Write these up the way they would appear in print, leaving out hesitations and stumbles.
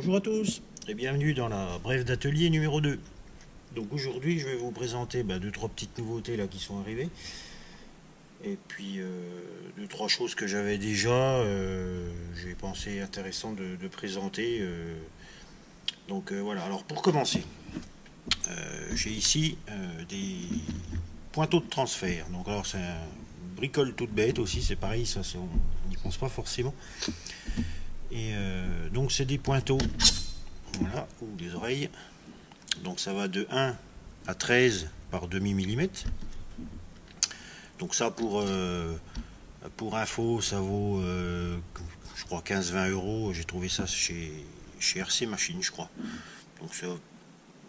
Bonjour à tous et bienvenue dans la brève d'atelier numéro 2. Donc aujourd'hui je vais vous présenter deux trois petites nouveautés là qui sont arrivées. Et puis deux trois choses que j'avais déjà j'ai pensé intéressant de présenter. Voilà, alors pour commencer, j'ai ici des pointeaux de transfert. Donc alors c'est un bricole toute bête aussi, c'est pareil, ça on n'y pense pas forcément. Et donc c'est des pointeaux, voilà, ou des oreilles. Donc ça va de 1 à 13 par demi millimètre. Donc ça pour info, ça vaut je crois 15-20 euros. J'ai trouvé ça chez RC Machine, je crois. Donc ça,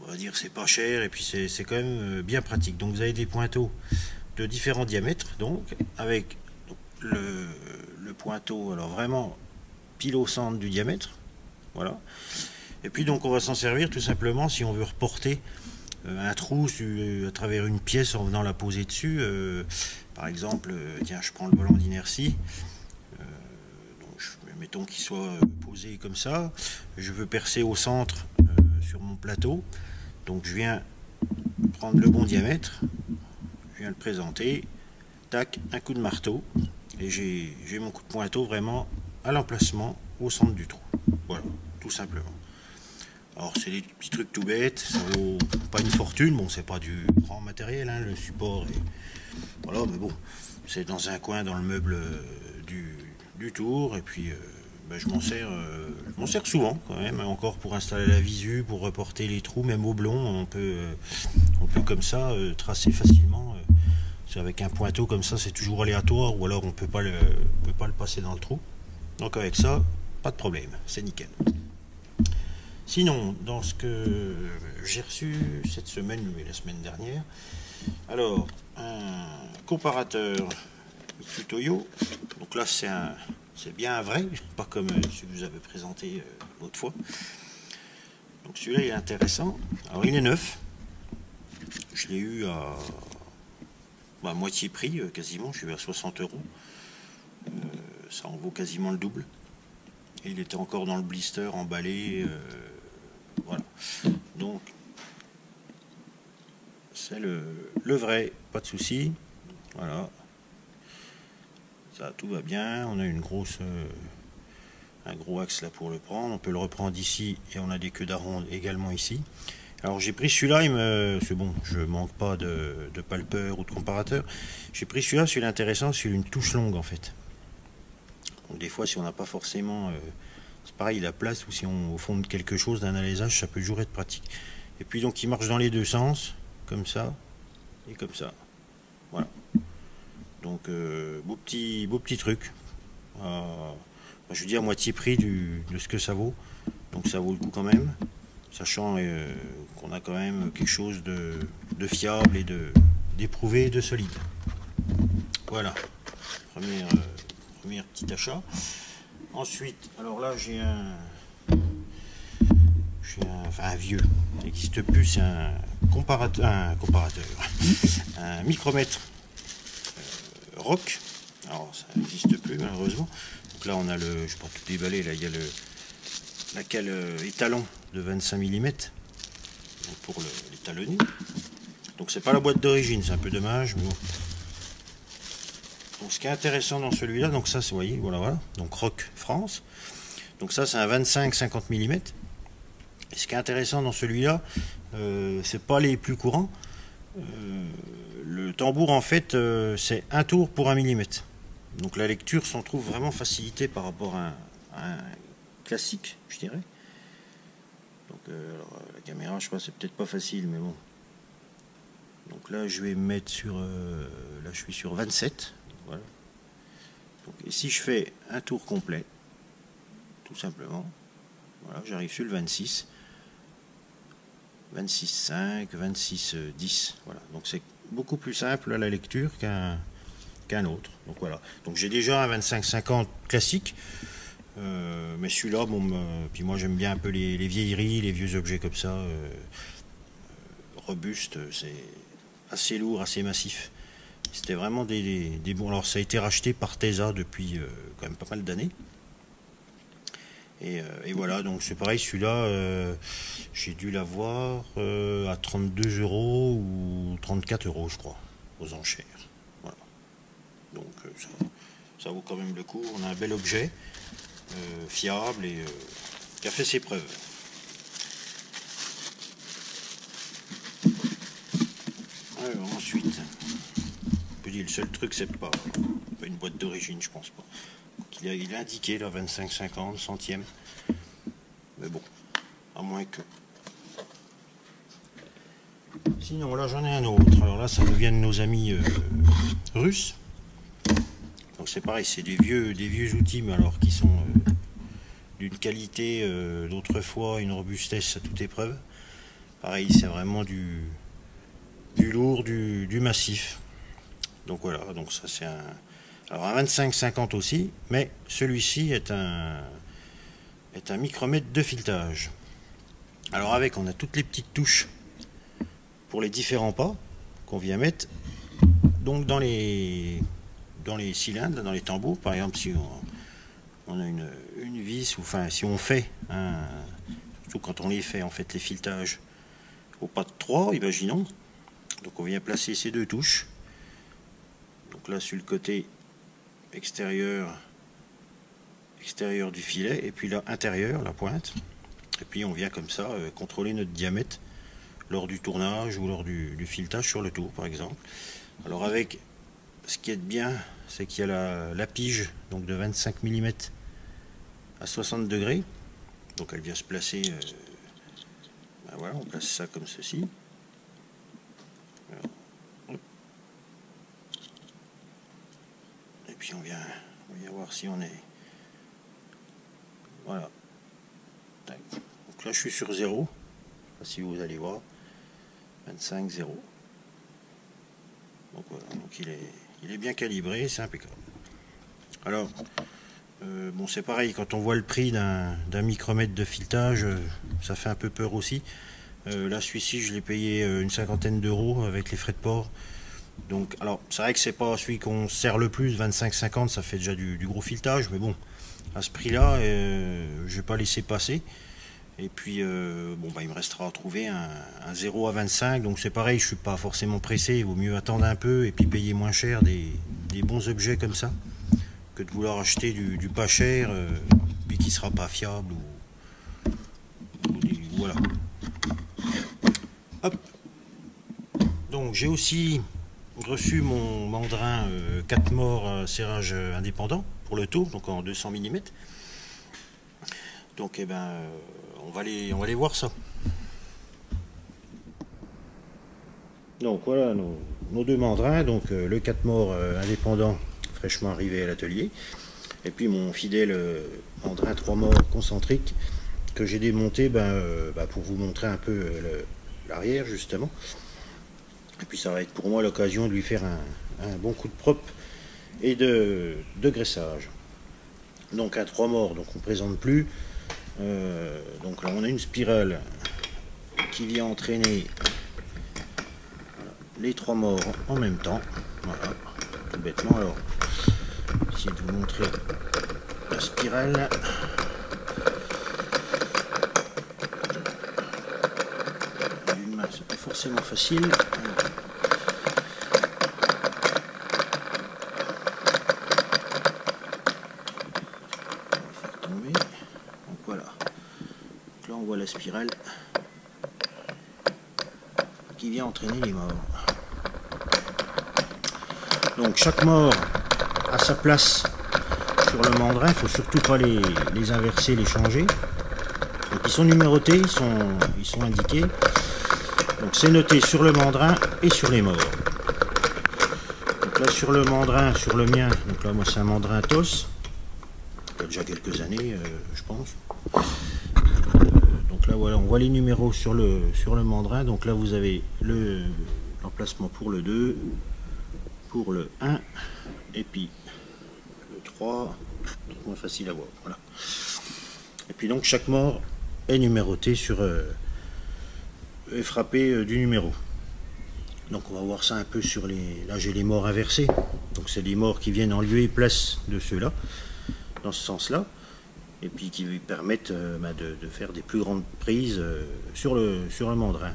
on va dire c'est pas cher et puis c'est quand même bien pratique. Donc vous avez des pointeaux de différents diamètres, donc avec le pointeau, alors vraiment pile au centre du diamètre, voilà. Et puis donc on va s'en servir tout simplement si on veut reporter un trou à travers une pièce en venant la poser dessus. Par exemple, tiens, je prends le volant d'inertie, mettons qu'il soit posé comme ça, je veux percer au centre sur mon plateau, donc je viens prendre le bon diamètre, je viens le présenter, tac, un coup de marteau, et j'ai mon coup de pointeau vraiment à l'emplacement au centre du trou. Voilà, tout simplement. Alors c'est des petits trucs tout bêtes, ça vaut pas une fortune, bon c'est pas du grand matériel, hein, le support est... Voilà, mais bon, c'est dans un coin dans le meuble du tour, et puis je m'en sers souvent quand même, encore pour installer la visu, pour reporter les trous, même au blond, on peut comme ça tracer facilement. Avec un pointeau comme ça, c'est toujours aléatoire, ou alors on peut pas le passer dans le trou. Donc avec ça, pas de problème, c'est nickel. Sinon, dans ce que j'ai reçu cette semaine et la semaine dernière, alors un comparateur Toyo. Donc là c'est bien un vrai, pas comme celui que je vous avais présenté l'autre fois. Donc celui-là il est intéressant. Alors il est neuf. Je l'ai eu à moitié prix quasiment, je suis à 60 euros. Ça en vaut quasiment le double. Et il était encore dans le blister emballé. Voilà. Donc c'est le vrai, pas de souci. Voilà. Ça, tout va bien. On a un gros axe là pour le prendre. On peut le reprendre d'ici et on a des queues d'aronde également ici. Alors j'ai pris celui-là, c'est bon, je manque pas de palpeur ou de comparateur. J'ai pris celui-là intéressant, c'est une touche longue en fait. Donc des fois si on n'a pas forcément, c'est pareil, la place ou si on au fond de quelque chose d'un alésage, ça peut toujours être pratique. Et puis donc il marche dans les deux sens, comme ça et comme ça. Voilà. Donc beau petit truc. Je dis à moitié prix de ce que ça vaut. Donc ça vaut le coup quand même. Sachant qu'on a quand même quelque chose de fiable et d'éprouvé, de solide. Voilà, premier petit achat. Ensuite, alors là j'ai un vieux, ça n'existe plus, c'est un comparateur, un micromètre Rock. Alors ça n'existe plus malheureusement. Donc là on a je ne vais pas tout déballer, là il y a la cale étalon de 25 mm pour l'étalonner. Donc c'est pas la boîte d'origine, c'est un peu dommage, mais bon. Donc ce qui est intéressant dans celui-là, donc ça, vous voyez, voilà, donc Rock France. Donc ça c'est un 25-50 mm. Et ce qui est intéressant dans celui-là, c'est pas les plus courants. Le tambour en fait, c'est un tour pour 1 mm. Donc la lecture s'en trouve vraiment facilitée par rapport à un classique, je dirais. Donc alors, la caméra, je sais pas, c'est peut-être pas facile, mais bon. Donc là, je vais me mettre sur, là, je suis sur 27. Voilà. Donc, et si je fais un tour complet, tout simplement, voilà, j'arrive sur le 26, 26,5, 26,10. Voilà. Donc c'est beaucoup plus simple à la lecture qu'un autre. Donc voilà. Donc j'ai déjà un 25-50 classique. Mais celui-là, bon, puis moi j'aime bien un peu les vieilleries, les vieux objets comme ça, robustes, c'est assez lourd, assez massif. C'était vraiment des bons. Alors ça a été racheté par Tesa depuis quand même pas mal d'années. Et voilà, donc c'est pareil, celui-là, j'ai dû l'avoir à 32 euros ou 34 euros, je crois, aux enchères. Voilà. Donc ça vaut quand même le coup. On a un bel objet, fiable et qui a fait ses preuves. Alors ensuite, on peut dire le seul truc, c'est pas une boîte d'origine, je pense pas. Il est indiqué là 25,50 centièmes. Mais bon, à moins que. Sinon là j'en ai un autre. Alors là ça nous vient de nos amis russes. Donc c'est pareil, c'est des vieux outils, mais alors qui sont d'une qualité d'autrefois, une robustesse à toute épreuve. Pareil, c'est vraiment du lourd, du massif. Donc voilà, donc ça c'est un. Alors un 25,50 aussi, mais celui-ci est un micromètre de filetage. Alors avec, on a toutes les petites touches pour les différents pas qu'on vient mettre. Donc dans les cylindres, dans les tambours, par exemple, si on a une vis, ou enfin si on fait, surtout quand on les fait en fait les filetages au pas de 3, imaginons. Donc on vient placer ces deux touches. Donc là sur le côté extérieur du filet, et puis là intérieur, la pointe, et puis on vient comme ça contrôler notre diamètre lors du tournage ou lors du filetage sur le tour par exemple. Alors avec, ce qui est bien, c'est qu'il y a la pige donc de 25 mm à 60 degrés, donc elle vient se placer, ben voilà, on place ça comme ceci. Alors, et puis on vient voir si on est, voilà. Donc là je suis sur 0, je sais pas si vous allez voir, 25 0. Donc voilà, donc il est bien calibré, c'est impeccable. Alors bon, c'est pareil, quand on voit le prix d'un micromètre de filetage, ça fait un peu peur aussi. Là celui-ci je l'ai payé une cinquantaine d'euros avec les frais de port. Donc alors c'est vrai que c'est pas celui qu'on sert le plus, 25,50, ça fait déjà du gros filetage, mais bon, à ce prix là je vais pas laisser passer. Et puis bon bah il me restera à trouver un 0 à 25, donc c'est pareil, je suis pas forcément pressé, il vaut mieux attendre un peu et puis payer moins cher des bons objets comme ça que de vouloir acheter du pas cher puis qui sera pas fiable voilà. Hop. Donc j'ai aussi reçu mon mandrin 4 morts serrage indépendant pour le tour, donc en 200 mm. Donc eh ben on va aller voir ça. Donc voilà nos deux mandrins, donc le 4 morts indépendant fraîchement arrivé à l'atelier, et puis mon fidèle mandrin 3 morts concentrique que j'ai démonté pour vous montrer un peu l'arrière justement. Et puis ça va être pour moi l'occasion de lui faire un bon coup de propre et de graissage. Donc un 3 morts, donc on ne présente plus. Donc là on a une spirale qui vient entraîner les 3 morts en même temps. Voilà, tout bêtement. Alors, essayer de vous montrer la spirale. D'une main, c'est pas forcément facile. La spirale qui vient entraîner les morts. Donc chaque mort a sa place sur le mandrin, il ne faut surtout pas les inverser, les changer. Donc ils sont numérotés, ils sont indiqués. Donc c'est noté sur le mandrin et sur les morts. Donc là sur le mandrin, sur le mien, donc là moi c'est un mandrin TOS, il y a déjà quelques années je pense. Là voilà, on voit les numéros sur le mandrin. Donc là vous avez l'emplacement pour le 2, pour le 1 et puis le 3, donc moins facile à voir. Voilà. Et puis donc chaque mort est numéroté est frappé du numéro. Donc on va voir ça un peu sur là j'ai les morts inversés. Donc c'est les morts qui viennent en lieu et place de ceux-là, dans ce sens-là. et puis qui lui permettent de faire des plus grandes prises sur le mandrin.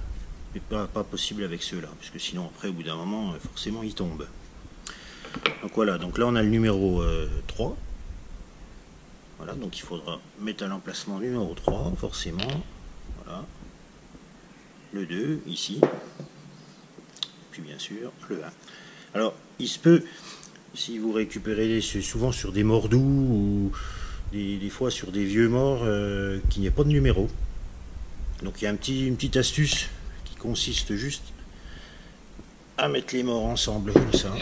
Mais pas possible avec ceux-là, parce que sinon après au bout d'un moment forcément ils tombent. Donc voilà, donc là on a le numéro 3. Voilà, donc il faudra mettre à l'emplacement numéro 3 forcément. Voilà. Le 2 ici. Puis bien sûr le 1. Alors il se peut, si vous récupérez souvent sur des morts doux ou des fois sur des vieux morts qu'il n'y ait pas de numéro. Donc il y a une petite astuce qui consiste juste à mettre les morts ensemble comme ça.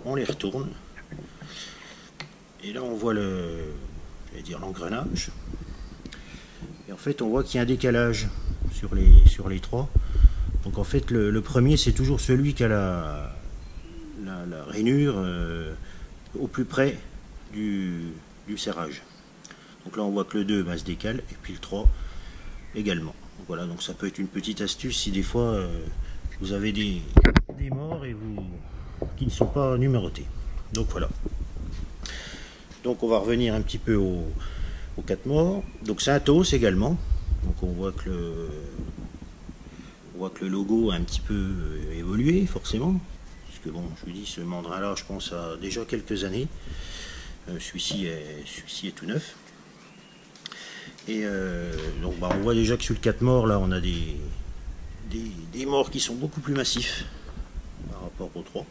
On les retourne. Et là on voit l'engrenage. Et en fait on voit qu'il y a un décalage sur les trois. Donc en fait le premier c'est toujours celui qui a la rainure au plus près du serrage. Donc là on voit que le 2 se décale et puis le 3 également. Donc voilà, donc ça peut être une petite astuce si des fois vous avez des morts et qui ne sont pas numérotés. Donc voilà. Donc on va revenir un petit peu aux 4 morts. Donc c'est un TOS également. Donc on voit que le logo a un petit peu évolué forcément. Parce que bon, je vous dis, ce mandrin là je pense a déjà quelques années. Celui-ci est tout neuf. Et donc on voit déjà que sur le 4 morts là on a des morts qui sont beaucoup plus massifs par rapport aux 3.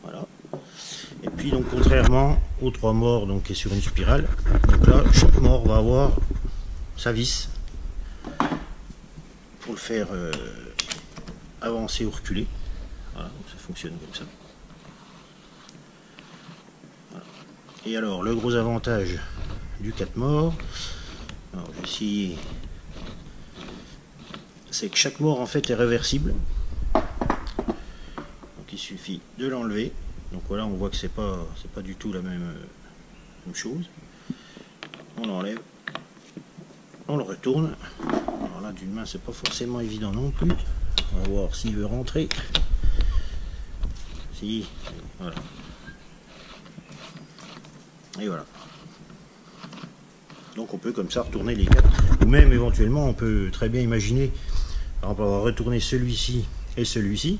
Voilà. Et puis donc contrairement aux 3 morts donc qui est sur une spirale, donc là chaque mort va avoir sa vis pour le faire avancer ou reculer. Voilà, donc ça fonctionne comme ça. Voilà. Et alors le gros avantage du 4 morts, alors je vais essayer, c'est que chaque mort en fait est réversible. Donc il suffit de l'enlever. Donc voilà, on voit que c'est pas du tout la même chose. On l'enlève, on le retourne. Alors là d'une main c'est pas forcément évident non plus. On va voir s'il veut rentrer. Si, voilà. Et voilà. Donc on peut comme ça retourner les 4. Ou même éventuellement on peut très bien imaginer, par exemple, on va retourner celui-ci et celui-ci,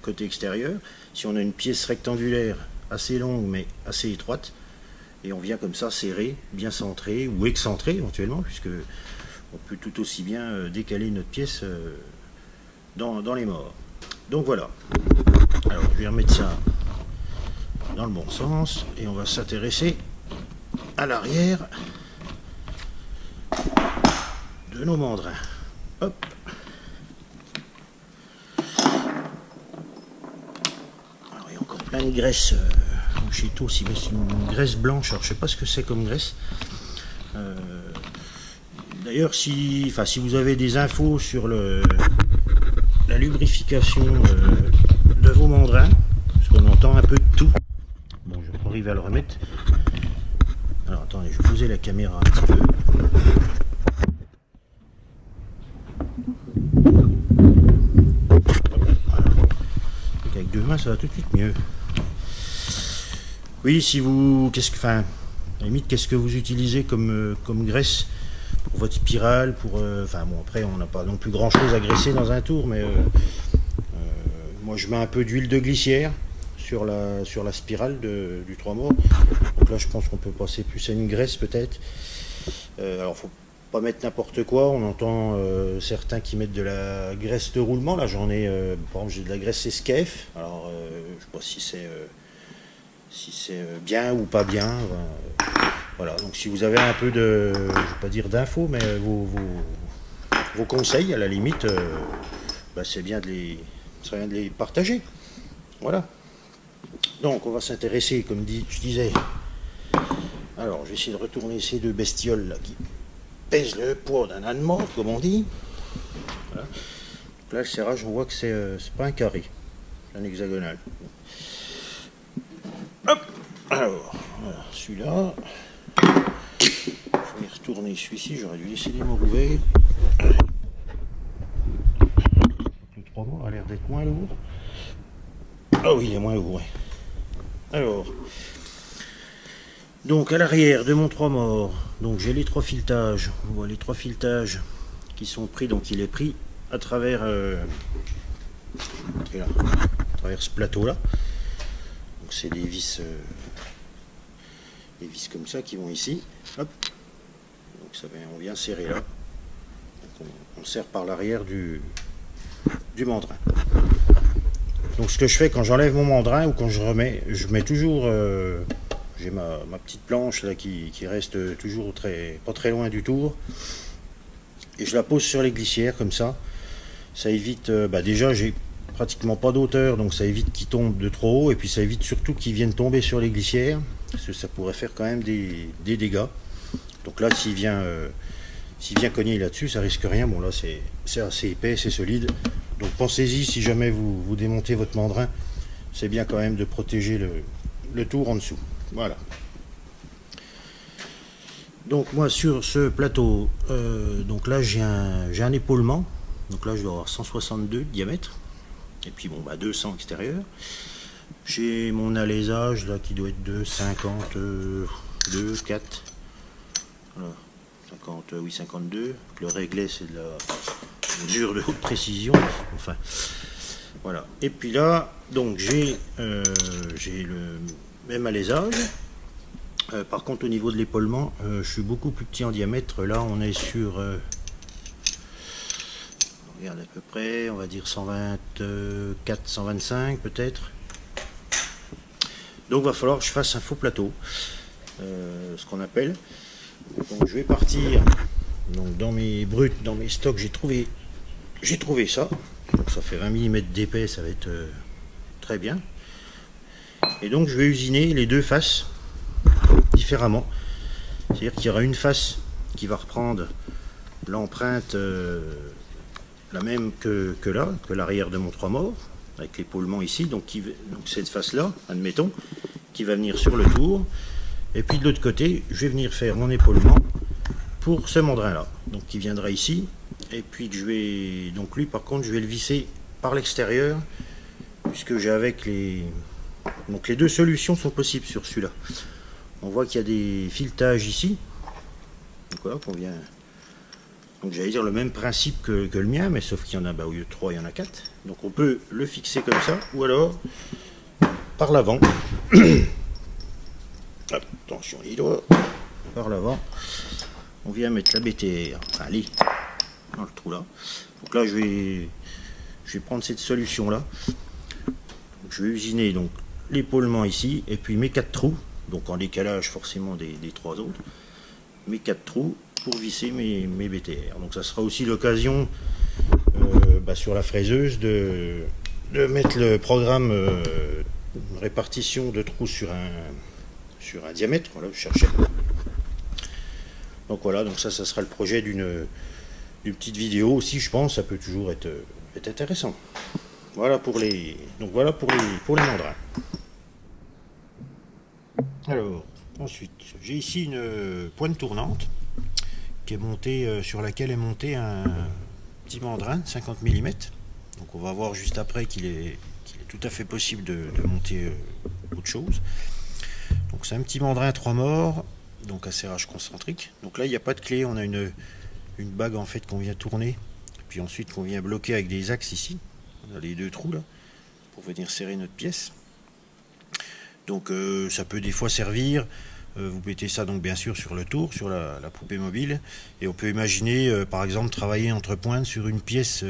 côté extérieur. Si on a une pièce rectangulaire assez longue mais assez étroite, et on vient comme ça serrer, bien centré ou excentré éventuellement, puisque on peut tout aussi bien décaler notre pièce dans les morts. Donc voilà. Alors je vais remettre ça dans le bon sens et on va s'intéresser à l'arrière de nos mandrins. Hop. Alors il y a encore plein de graisse chez TOS, il met une graisse blanche. Alors je sais pas ce que c'est comme graisse. D'ailleurs si vous avez des infos sur la lubrification de vos mandrins, parce qu'on entend un peu de tout. Bon, je vais arriver à le remettre. Alors attendez, je vais poser la caméra un petit peu. Avec 2 mains ça va tout de suite mieux. Oui, si vous, à la limite, qu'est-ce que vous utilisez comme graisse pour votre spirale, bon après on n'a pas non plus grand chose à graisser dans un tour, mais moi je mets un peu d'huile de glissière sur la spirale du 3 morts. Donc là je pense qu'on peut passer plus à une graisse peut-être. Alors faut pas mettre n'importe quoi, on entend certains qui mettent de la graisse de roulement. Là j'en ai, par exemple j'ai de la graisse SKF, alors je sais pas si c'est bien ou pas bien. Voilà, donc si vous avez un peu de, je vais pas dire d'infos, mais vos conseils à la limite, c'est bien de les partager. Voilà. Donc on va s'intéresser, comme je disais. Alors je vais essayer de retourner ces 2 bestioles là qui pèsent le poids d'un âne mort, comme on dit. Voilà. Donc là le serrage, on voit que c'est pas un carré, c'est un hexagonal. Hop. Alors voilà, celui-là. Je vais retourner celui-ci, j'aurais dû laisser les morts ouverts. Le 3 morts a l'air d'être moins lourd. Ah oui, il est moins lourd, ouais. Alors, Donc à l'arrière de mon 3 morts, donc j'ai les 3 filetages. On voit les 3 filetages qui sont pris, donc il est pris à travers, à travers ce plateau là. Donc c'est des vis comme ça qui vont ici. Hop. Donc ça vient, on vient serrer là. Donc on serre par l'arrière du mandrin. Donc ce que je fais quand j'enlève mon mandrin ou quand je remets, je mets toujours, j'ai ma petite planche là qui reste toujours pas très loin du tour, et je la pose sur les glissières comme ça. Ça évite, déjà j'ai pratiquement pas d'auteur, donc ça évite qu'ils tombent de trop haut, et puis ça évite surtout qu'ils viennent tomber sur les glissières, parce que ça pourrait faire quand même des dégâts. Donc là s'il vient cogner là-dessus, ça risque rien. Bon là c'est assez épais, c'est solide. Donc pensez-y, si jamais vous démontez votre mandrin, c'est bien quand même de protéger le tour en dessous. Voilà. Donc moi sur ce plateau, donc là j'ai un épaulement. Donc là je dois avoir 162 de diamètre. Et puis bon 200 extérieur. J'ai mon alésage là qui doit être de 52, 4. Voilà. 50, oui 52. Le réglet c'est de la mesure de haute précision. Enfin voilà. Et puis là donc j'ai le même alésage. Par contre au niveau de l'épaulement, je suis beaucoup plus petit en diamètre. Là on est sur regarde à peu près, on va dire 124, 125 peut-être. Donc va falloir que je fasse un faux plateau, ce qu'on appelle. Donc je vais partir donc dans mes brutes, dans mes stocks, j'ai trouvé ça. Donc ça fait 20 mm d'épais, ça va être très bien. Et donc je vais usiner les deux faces différemment. C'est-à-dire qu'il y aura une face qui va reprendre l'empreinte la même que l'arrière de mon 3 morts, avec l'épaulement ici, donc cette face-là, admettons, qui va venir sur le tour. Et puis de l'autre côté, je vais venir faire mon épaulement pour ce mandrin-là, donc qui viendra ici. Et puis donc lui par contre, je vais le visser par l'extérieur, puisque j'ai avec les... Donc les deux solutions sont possibles sur celui-là. On voit qu'il y a des filetages ici. Donc voilà, qu'on vient... Donc j'allais dire le même principe que le mien, mais sauf qu'il y en a, au lieu de 3, il y en a 4. Donc on peut le fixer comme ça, ou alors par l'avant. Attention les doigts. Par l'avant, on vient mettre la BTR, enfin les, dans le trou là. Donc là je vais prendre cette solution là. Donc, je vais usiner donc l'épaulement ici, et puis mes 4 trous, donc en décalage forcément des 3 autres. Mes 4 trous pour visser mes BTR. Donc ça sera aussi l'occasion sur la fraiseuse de mettre le programme répartition de trous sur un diamètre. Voilà, je cherchais. Donc voilà, donc ça sera le projet d'une petite vidéo aussi, je pense. Ça peut toujours être intéressant. Voilà pour les mandrins. Alors ensuite, j'ai ici une pointe tournante qui est montée, sur laquelle est monté un petit mandrin 50 mm. Donc on va voir juste après qu'il est tout à fait possible de monter autre chose. Donc c'est un petit mandrin 3 morts, donc à serrage concentrique. Donc là il n'y a pas de clé, on a une bague en fait qu'on vient tourner, puis ensuite qu'on vient bloquer avec des axes ici. On a les deux trous là pour venir serrer notre pièce. Donc ça peut des fois servir. Vous mettez ça donc bien sûr sur le tour, sur la poupée mobile, et on peut imaginer par exemple travailler entre pointes sur une pièce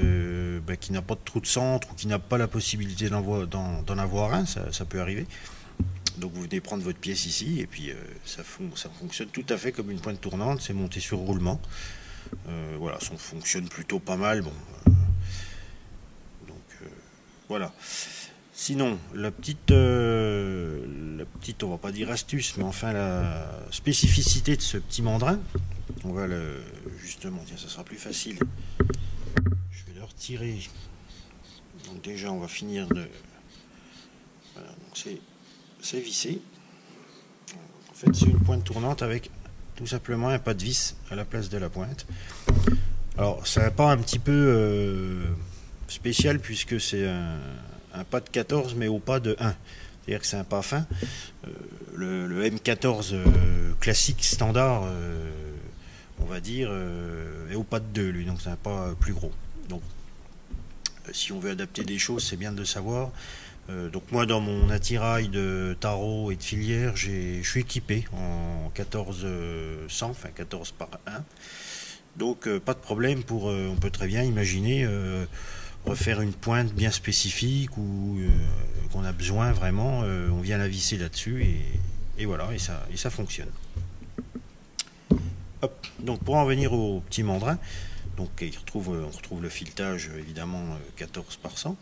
qui n'a pas de trou de centre ou qui n'a pas la possibilité d'en avoir un, ça peut arriver. Donc vous venez prendre votre pièce ici et puis ça fonctionne tout à fait comme une pointe tournante, c'est monté sur roulement. Voilà, ça fonctionne plutôt pas mal. Bon, voilà. Sinon, la petite, on va pas dire astuce, mais enfin la spécificité de ce petit mandrin, on va justement, tiens, ça sera plus facile. Je vais le retirer. Donc déjà, on va finir de, voilà, donc c'est vissé. En fait, c'est une pointe tournante avec tout simplement un pas de vis à la place de la pointe. Alors, ça n'a pas un petit peu spécial puisque c'est un pas de 14 mais au pas de 1, c'est à dire que c'est un pas fin. le M14 classique standard, on va dire, est au pas de 2 lui, donc c'est un pas plus gros. Donc si on veut adapter des choses, c'est bien de le savoir. Donc moi, dans mon attirail de tarot et de filière, je suis équipé en 1400, enfin 14 par 1. Donc pas de problème pour, on peut très bien imaginer refaire une pointe bien spécifique ou qu'on a besoin vraiment, on vient la visser là-dessus et voilà, et ça fonctionne. Hop. Donc pour en venir au petit mandrin, donc on retrouve le filetage évidemment 14 par 100.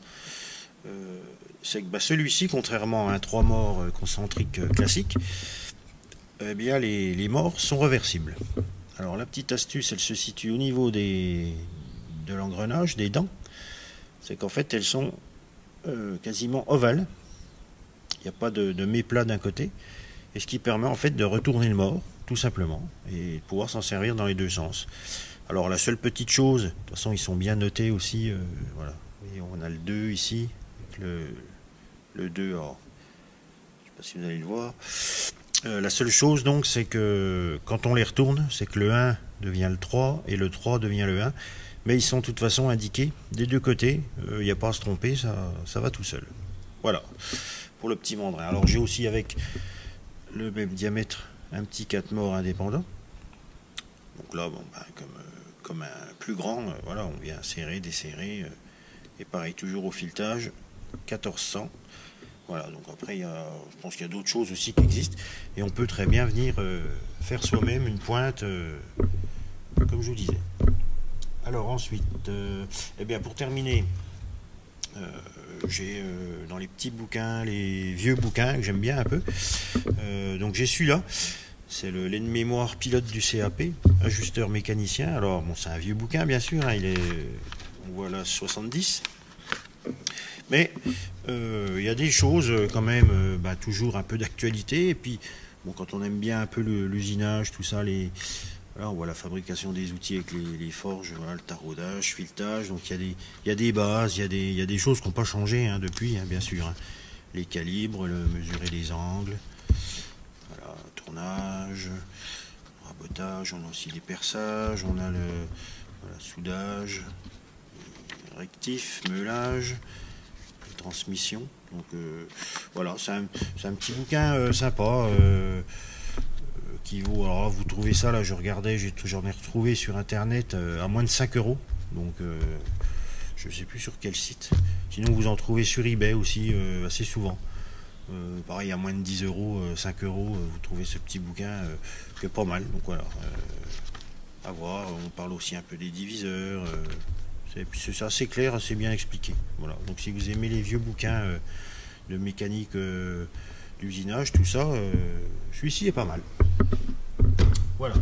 C'est que celui-ci, contrairement à un 3 morts concentrique classique, eh bien les morts sont reversibles. Alors la petite astuce, elle se situe au niveau de l'engrenage, des dents. C'est qu'en fait elles sont quasiment ovales. Il n'y a pas de méplat d'un côté. Et ce qui permet en fait de retourner le mort, tout simplement, et de pouvoir s'en servir dans les deux sens. Alors la seule petite chose, de toute façon ils sont bien notés aussi, voilà. Et on a le 2 ici, le 2, alors, je ne sais pas si vous allez le voir. La seule chose donc, c'est que quand on les retourne, c'est que le 1 devient le 3 et le 3 devient le 1. Mais ils sont de toute façon indiqués des deux côtés, il n'y a pas à se tromper, ça va tout seul. Voilà, pour le petit mandrin. Alors j'ai aussi avec le même diamètre un petit 4 morts indépendant. Donc là, bon, comme un plus grand, voilà, on vient serrer, desserrer. Et pareil, toujours au filetage, 1400. Voilà, donc après, je pense qu'il y a d'autres choses aussi qui existent. Et on peut très bien venir faire soi-même une pointe, comme je vous disais. Alors ensuite, eh bien pour terminer, j'ai dans les petits bouquins, les vieux bouquins que j'aime bien un peu. Donc j'ai celui-là. C'est l'aide-mémoire pilote du CAP, ajusteur mécanicien. Alors, bon, c'est un vieux bouquin, bien sûr, hein, il est, on voit là, 70. Mais il y a des choses, quand même, toujours un peu d'actualité. Et puis, bon, quand on aime bien un peu l'usinage, tout ça, voilà, on voit la fabrication des outils avec les forges, voilà, le taraudage, filetage. Donc, il y a des bases, il y a des choses qui n'ont pas changé hein, depuis, hein, bien sûr. Hein. Les calibres, mesurer les angles. Voilà, tournage, rabotage, on a aussi les perçages, on a le soudage, rectif, meulage, transmission. Donc voilà, c'est un petit bouquin sympa qui vaut. Alors là, vous trouvez ça, là je regardais, j'en ai retrouvé sur internet à moins de 5 euros. Donc je ne sais plus sur quel site. Sinon vous en trouvez sur eBay aussi assez souvent. Pareil, à moins de 10 euros, 5 euros, vous trouvez ce petit bouquin qui est pas mal. Donc voilà, à voir. On parle aussi un peu des diviseurs. C'est assez clair, assez bien expliqué. Voilà. Donc si vous aimez les vieux bouquins de mécanique d'usinage, tout ça, celui-ci est pas mal. Voilà.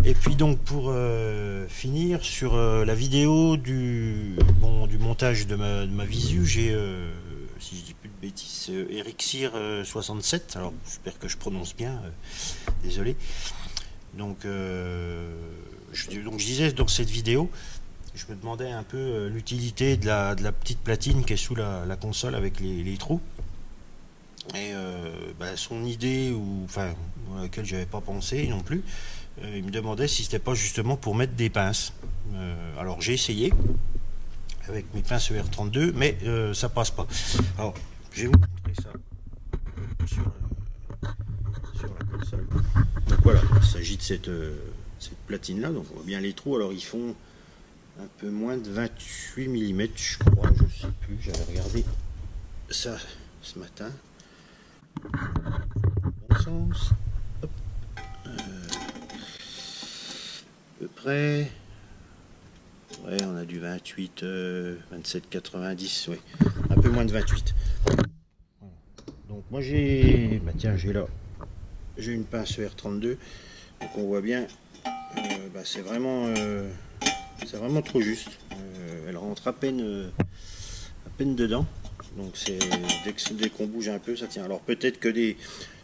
Et puis donc pour finir sur la vidéo du montage de ma visu, j'ai si je dis plus de bêtises, Erixir 67, alors j'espère que je prononce bien, désolé. Donc je disais dans cette vidéo, je me demandais un peu l'utilité de la petite platine qui est sous la console avec les trous. Et son idée, à laquelle j'avais pas pensé non plus, il me demandait si c'était pas justement pour mettre des pinces. Alors j'ai essayé avec mes pinces ER32, mais ça passe pas. Alors je vais vous montrer ça sur la console. Donc voilà, il s'agit de cette platine là, donc on voit bien les trous. Alors ils font un peu moins de 28 mm, je crois, je sais plus, j'avais regardé ça ce matin. Bon sens. Hop. À peu près. Ouais, on a du 28, 27, 90, ouais. Un peu moins de 28. Voilà. Donc moi j'ai. J'ai là. J'ai une pince R32. Donc on voit bien. C'est vraiment trop juste. Elle rentre à peine dedans. Donc dès qu'on bouge un peu, ça tient. Alors peut-être que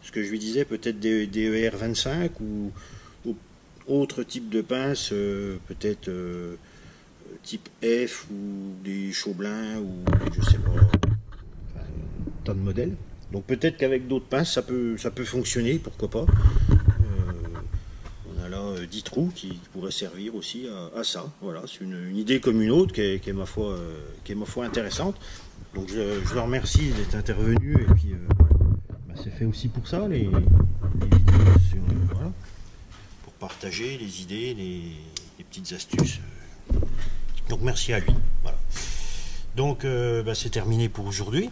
ce que je lui disais, peut-être des ER25 ou autre type de pince, peut-être type F ou des Chaublin ou je sais pas, tas de modèles. Donc peut-être qu'avec d'autres pinces ça peut fonctionner, pourquoi pas. On a là 10 trous qui pourraient servir aussi à ça. Voilà, c'est une idée comme une autre qui est ma foi intéressante. Donc je le remercie d'être intervenu, et puis c'est fait aussi pour ça, les vidéos voilà, pour partager les idées, les petites astuces. Donc merci à lui. Voilà. Donc c'est terminé pour aujourd'hui.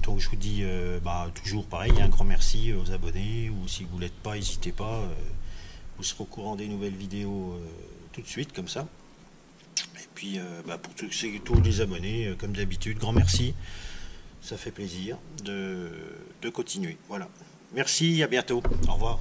Donc je vous dis toujours pareil, un grand merci aux abonnés, ou si vous ne l'êtes pas, n'hésitez pas, vous serez au courant des nouvelles vidéos tout de suite comme ça. Et puis pour tous les abonnés, comme d'habitude, grand merci, ça fait plaisir de continuer. Voilà. Merci, à bientôt, au revoir.